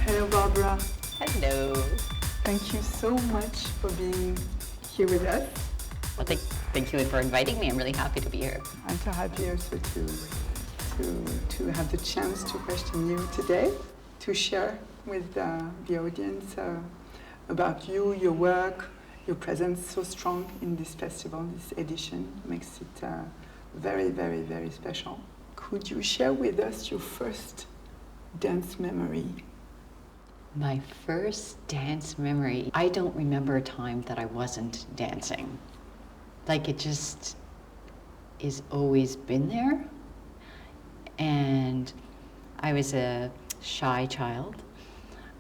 Hello, Barbara. Hello. Thank you so much for being here with us. Well, thank you for inviting me. I'm really happy to be here. I'm so happy also to have the chance to question you today, to share with the audience about you, your work, your presence so strong in this festival. This edition makes it very, very, very special. Could you share with us your first dance memory? My first dance memory, I don't remember a time that I wasn't dancing. Like, it just is always been there. And I was a shy child.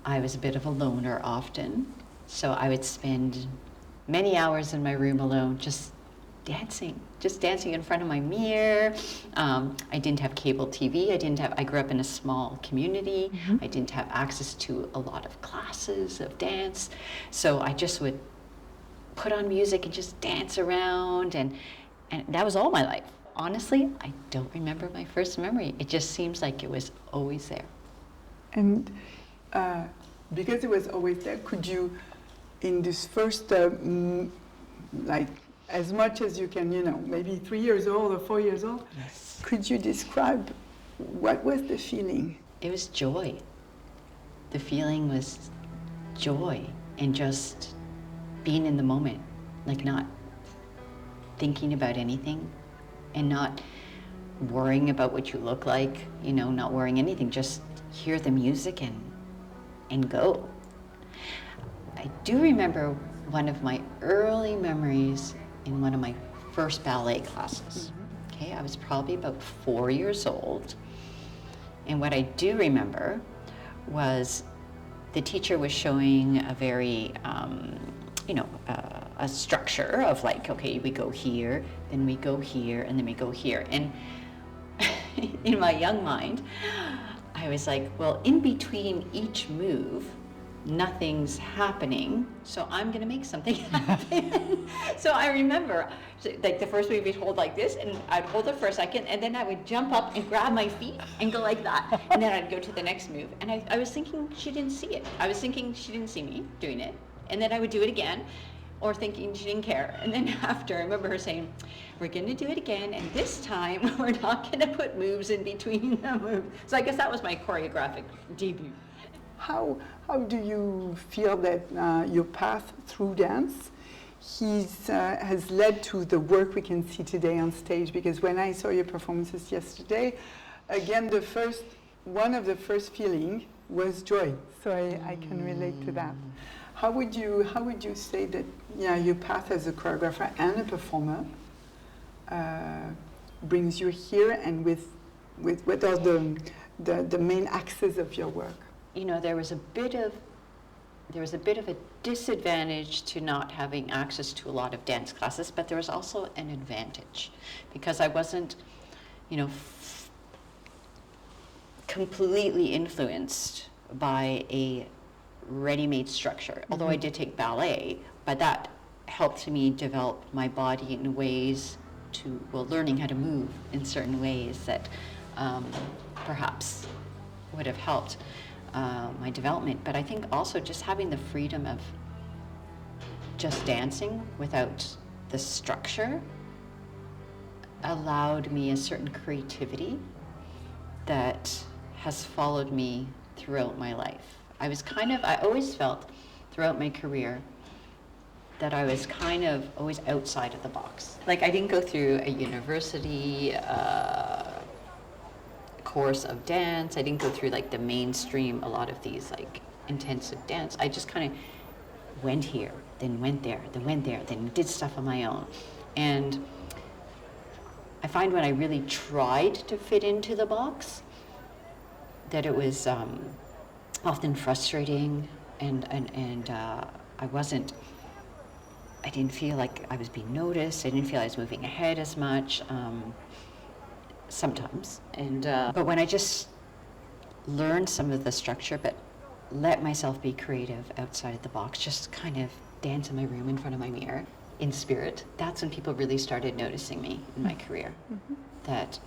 I was a bit of a loner often. So I would spend many hours in my room alone just dancing in front of my mirror. I didn't have cable TV. I grew up in a small community. Mm-hmm. I didn't have access to a lot of classes of dance. So I just would put on music and just dance around, and that was all my life. Honestly, I don't remember my first memory. It just seems like it was always there. And because it was always there, could you, in this first, like, as much as you can, maybe 3 years old or 4 years old, yes, could you describe what was the feeling? It was joy. The feeling was joy and just being in the moment, like not thinking about anything and not worrying about what you look like, not worrying anything, just hear the music and go. I do remember one of my early memories in one of my first ballet classes. Mm-hmm. Okay, I was probably about 4 years old. And what I do remember was the teacher was showing a very, a structure of like, okay, we go here, then we go here, and then we go here. And in my young mind, I was like, well, in between each move, nothing's happening, so I'm gonna make something happen. So I remember, like, the first move we'd hold like this, and I'd hold it for a second, and then I would jump up and grab my feet and go like that, and then I'd go to the next move. And I was thinking she didn't see it. I was thinking she didn't see me doing it, and then I would do it again, or thinking she didn't care. And then after, I remember her saying, we're gonna do it again, and this time we're not gonna put moves in between the moves. So I guess that was my choreographic debut. How do you feel that your path through dance has led to the work we can see today on stage? Because when I saw your performances yesterday, again, one of the first feeling was joy. So I can relate to that. How would you say that your path as a choreographer and a performer brings you here, and with what are the main axes of your work? There was a bit of a disadvantage to not having access to a lot of dance classes, but there was also an advantage because I wasn't, completely influenced by a ready-made structure. Mm-hmm. Although I did take ballet, but that helped me develop my body in ways learning how to move in certain ways that perhaps would have helped my development. But I think also just having the freedom of just dancing without the structure allowed me a certain creativity that has followed me throughout my life. I always felt throughout my career that I was kind of always outside of the box. Like, I didn't go through a university course of dance. I didn't go through like the mainstream, a lot of these like intensive dance. I just kind of went here, then went there, then went there, then did stuff on my own. And find when I really tried to fit into the box, that it was often frustrating, and I didn't feel like I was being noticed. I didn't feel I was moving ahead as much, sometimes. But when I just learned some of the structure, but let myself be creative outside of the box, just kind of dance in my room in front of my mirror, in spirit, that's when people really started noticing me in my career. Mm-hmm. That,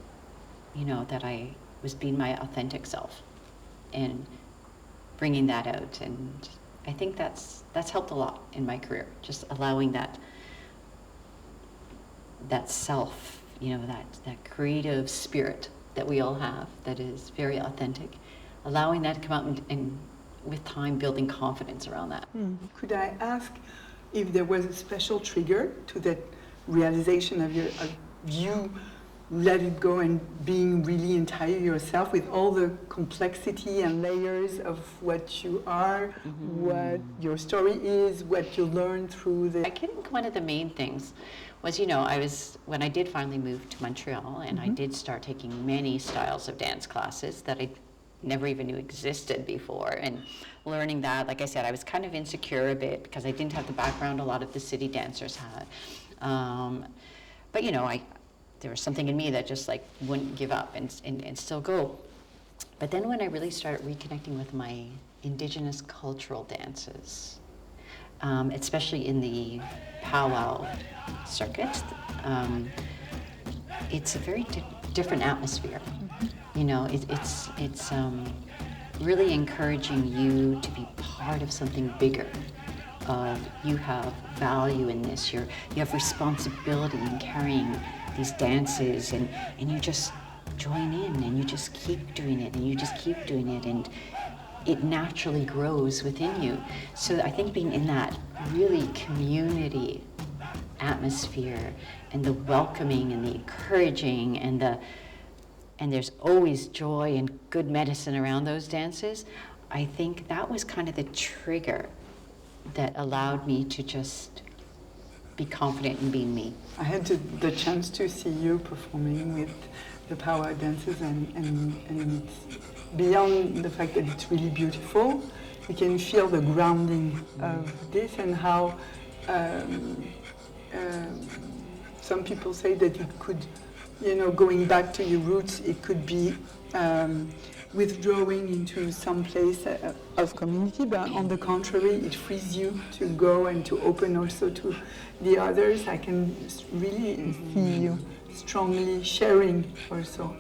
that I was being my authentic self and bringing that out. And I think that's helped a lot in my career, just allowing that self, that creative spirit that we all have that is very authentic, allowing that to come out and with time building confidence around that. Could I ask if there was a special trigger to that realization of you let it go and being really entire yourself with all the complexity and layers of what you are, what your story is, what you learn through the... I think one of the main things was, when I did finally move to Montreal, and I did start taking many styles of dance classes that I never even knew existed before, and learning that, like I said, I was kind of insecure a bit because I didn't have the background a lot of the city dancers had. But there was something in me that just wouldn't give up and still go. But then when I really started reconnecting with my indigenous cultural dances, especially in the Pow Wow circuit, it's a very different atmosphere. It's really encouraging you to be part of something bigger. You have value in this. You have responsibility in carrying these dances, and you just join in, and you just keep doing it, and you just keep doing it, and it naturally grows within you. So I think being in that really community atmosphere, and the welcoming and the encouraging, and there's always joy and good medicine around those dances, I think that was kind of the trigger that allowed me to just be confident in being me. I had the chance to see you performing with the Pow Wow dances, and it's beyond the fact that it's really beautiful, you can feel the grounding of this, and how some people say that it could, going back to your roots, it could be withdrawing into some place of community, but on the contrary, it frees you to go and to open also to the others. I can really see you strongly sharing also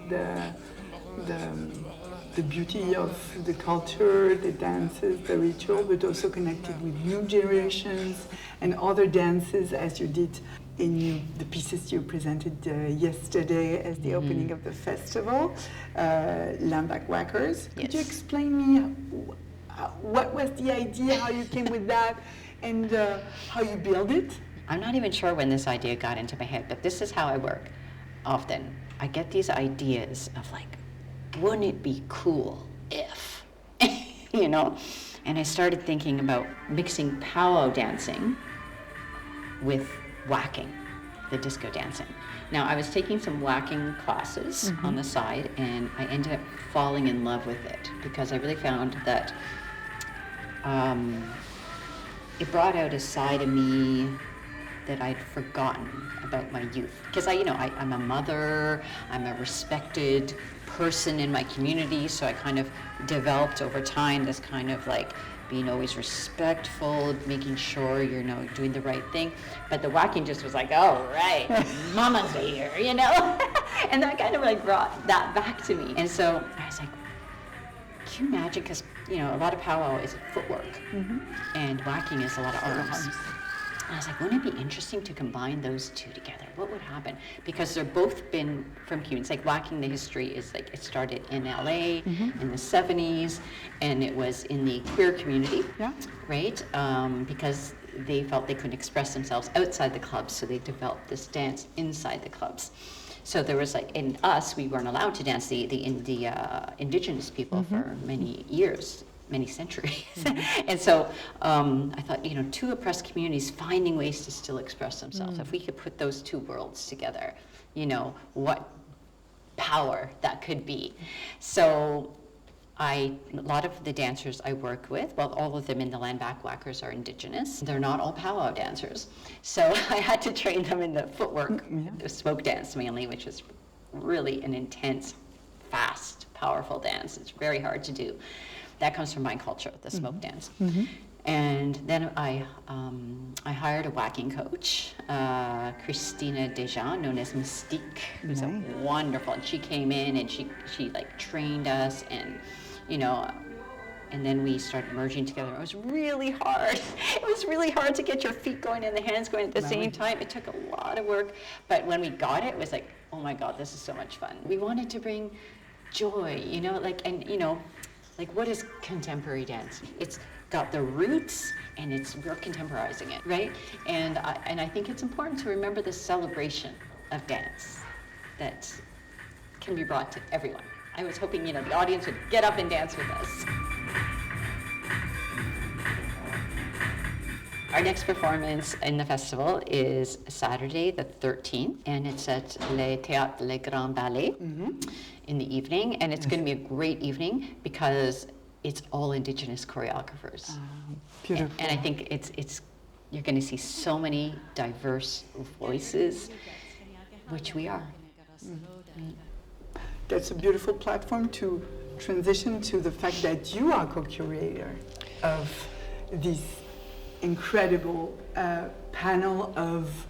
the beauty of the culture, the dances, the ritual, but also connected with new generations and other dances, as you did in the pieces you presented yesterday as the opening of the festival, Landback Waackers. Could you explain me what was the idea, how you came with that, and how you build it? I'm not even sure when this idea got into my head, but this is how I work. Often, I get these ideas of wouldn't it be cool if, And I started thinking about mixing powwow dancing with waacking, the disco dancing. Now, I was taking some waacking classes on the side, and I ended up falling in love with it because I really found that it brought out a side of me that I'd forgotten about my youth. Because I'm a mother, I'm a respected person in my community, so I kind of developed over time this kind of being always respectful, making sure you're doing the right thing. But the waacking just was oh, right, mama's here, And that kind of brought that back to me. And so I was can you imagine, because, a lot of powwow is footwork, and waacking is a lot of arms. And I was wouldn't it be interesting to combine those two together? What would happen? Because they're both been from communities. Waacking, the history is it started in LA in the 70s, and it was in the queer community, right? Because they felt they couldn't express themselves outside the clubs, so they developed this dance inside the clubs. So there was in us, we weren't allowed to dance, the indigenous people for many years. many centuries. And so I thought, you know, two oppressed communities finding ways to still express themselves. If we could put those two worlds together, you know, what power that could be. So a lot of the dancers I work with, well, all of them in the Landback Waackers are Indigenous. They're not all Pow Wow dancers. So I had to train them in the footwork, the smoke dance mainly, which is really an intense, fast, powerful dance. It's very hard to do. That comes from my culture, the smoke dance. And then I hired a Waacking coach, Christina Dejean, known as Mystique, who's a wonderful, and she came in and she like trained us, and you know, and then we started merging together. It was really hard. It was really hard to get your feet going and the hands going at the same time. It took a lot of work, but when we got it, it was like, oh my God, this is so much fun. We wanted to bring joy, you know, like, and you know, like what is contemporary dance? It's got the roots, and we're contemporizing it, right? And I think it's important to remember the celebration of dance that can be brought to everyone. I was hoping, you know, the audience would get up and dance with us. Our next performance in the festival is Saturday the 13th, and it's at Le Théâtre Le Grand Ballet in the evening, and it's going to be a great evening because it's all Indigenous choreographers. Beautiful. And I think it's you're going to see so many diverse voices, which we are. That's a beautiful platform to transition to the fact that you are co-curator of this incredible panel of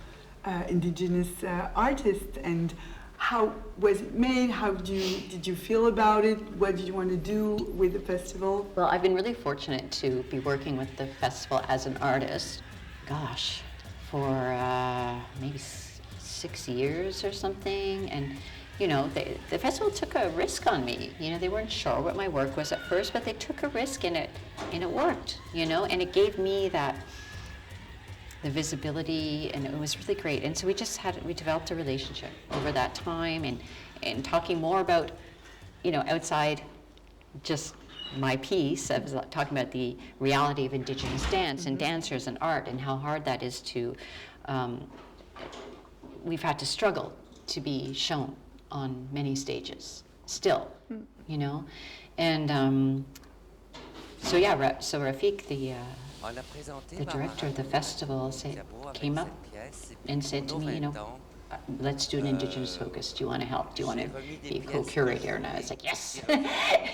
Indigenous artists. And how was it made? How did you feel about it? What did you want to do with the festival? Well, I've been really fortunate to be working with the festival as an artist, gosh, for maybe 6 years or something. And you know, the festival took a risk on me. You know, they weren't sure what my work was at first, but they took a risk and it worked, you know, and it gave me the visibility, and it was really great. And so we developed a relationship over that time, and talking more about, you know, outside just my piece. I was talking about the reality of Indigenous dance and dancers and art, and how hard that is to, we've had to struggle to be shown on many stages still, you know. And so yeah, so Rafik, the director of the festival, came up and said to me, you know, let's do an Indigenous focus. Do you want to help? Do you want to be a co-curator? And I was like, yes.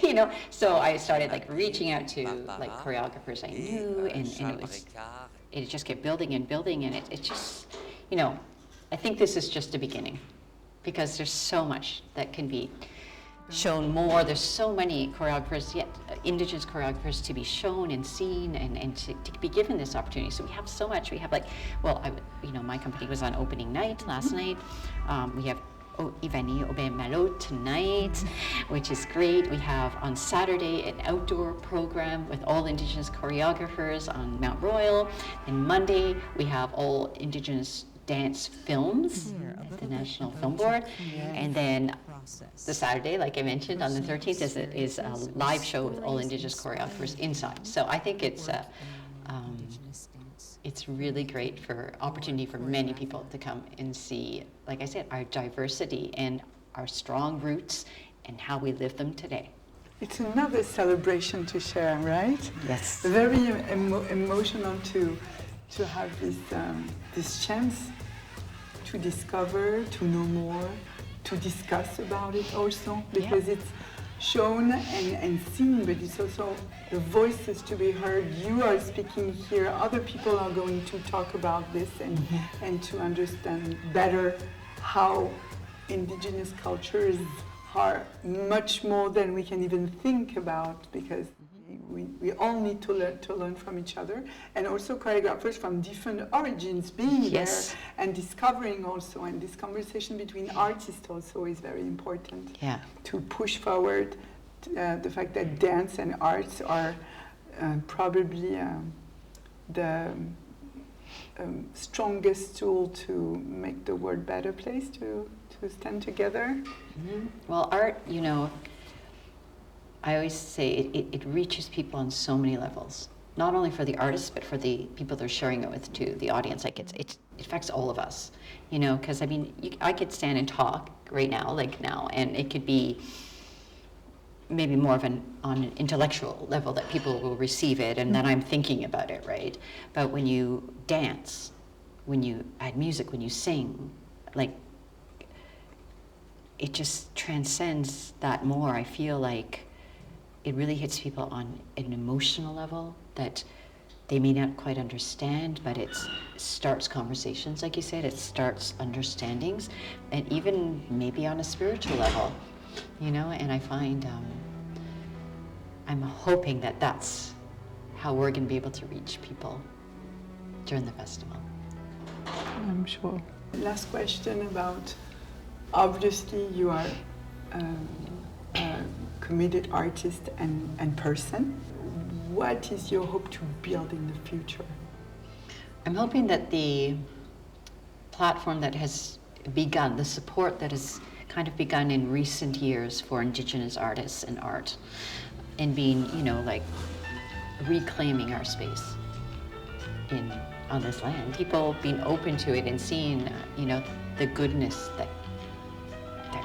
You know, so I started like reaching out to like choreographers I knew, and it just kept building and building, and it just, you know, I think this is just a beginning, because there's so much that can be shown more. There's so many choreographers, yet Indigenous choreographers, to be shown and seen, and to be given this opportunity. So we have so much. We have like, well, you know, my company was on opening night last night. We have 𝐸𝐵𝐸 tonight, which is great. We have on Saturday an outdoor program with all Indigenous choreographers on Mount Royal. And Monday we have all Indigenous dance films at the National Film Board. And then the Saturday, like I mentioned, on the 13th is a live show with all Indigenous choreographers inside. So I think it's really great for opportunity for many people to come and see, like I said, our diversity and our strong roots and how we live them today. It's another celebration to share, right? Yes. Very emotional to have this chance to discover, to know more, to discuss about it also, because it's shown and seen, but it's also the voices to be heard. You are speaking here, other people are going to talk about this, and to understand better how Indigenous cultures are much more than we can even think about, because we all need to learn from each other, and also choreographers from different origins being there and discovering also, and this conversation between artists also is very important to push forward the fact that dance and arts are probably the strongest tool to make the world a better place to stand together. Well, art, you know, I always say it reaches people on so many levels. Not only for the artists, but for the people they're sharing it with too, the audience. Like it affects all of us, you know, because I mean, I could stand and talk right now, like now, and it could be maybe more of on an intellectual level that people will receive it, and then I'm thinking about it, right? But when you dance, when you add music, when you sing, like, it just transcends that more. I feel like it really hits people on an emotional level that they may not quite understand, but it starts conversations, like you said, it starts understandings, and even maybe on a spiritual level, you know, and I find, I'm hoping that that's how we're going to be able to reach people during the festival. I'm sure. Last question about, obviously you are a committed artist and person. What is your hope to build in the future? I'm hoping that the platform that has begun, the support that has kind of begun in recent years for Indigenous artists and art, and being, you know, like reclaiming our space on this land. People being open to it and seeing, you know, the goodness that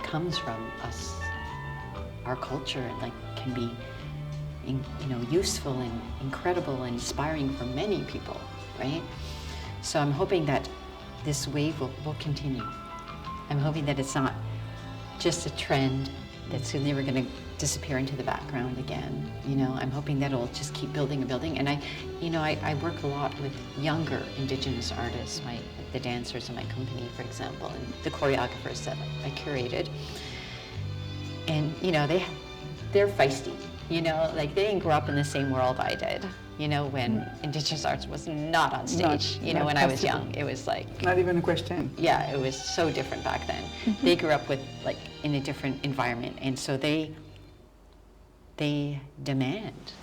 comes from us, our culture, and like can be, you know, useful and incredible and inspiring for many people, right? So I'm hoping that this wave will continue. I'm hoping that it's not just a trend that's never going to disappear into the background again. You know, I'm hoping that it'll just keep building and building. And I work a lot with younger Indigenous artists, the dancers in my company, for example, and the choreographers that I curated. And, you know, they're feisty, you know, like they didn't grow up in the same world I did, you know, when Indigenous arts was not on stage, you know, when I was young. It was like... Not even a question. Yeah, it was so different back then. They grew up with, like, in a different environment, and so they demand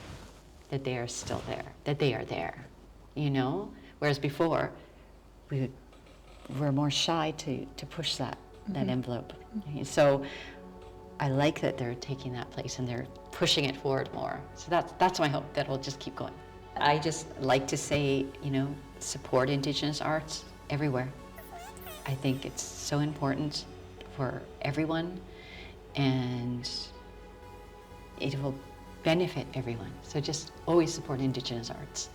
that they are still there, that they are there, you know? Whereas before, we were more shy to push that envelope. So I like that they're taking that place and they're pushing it forward more. So that's my hope, that it'll just keep going. I just like to say, you know, support Indigenous arts everywhere. I think it's so important for everyone, and it will benefit everyone. So just always support Indigenous arts.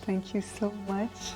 Thank you so much.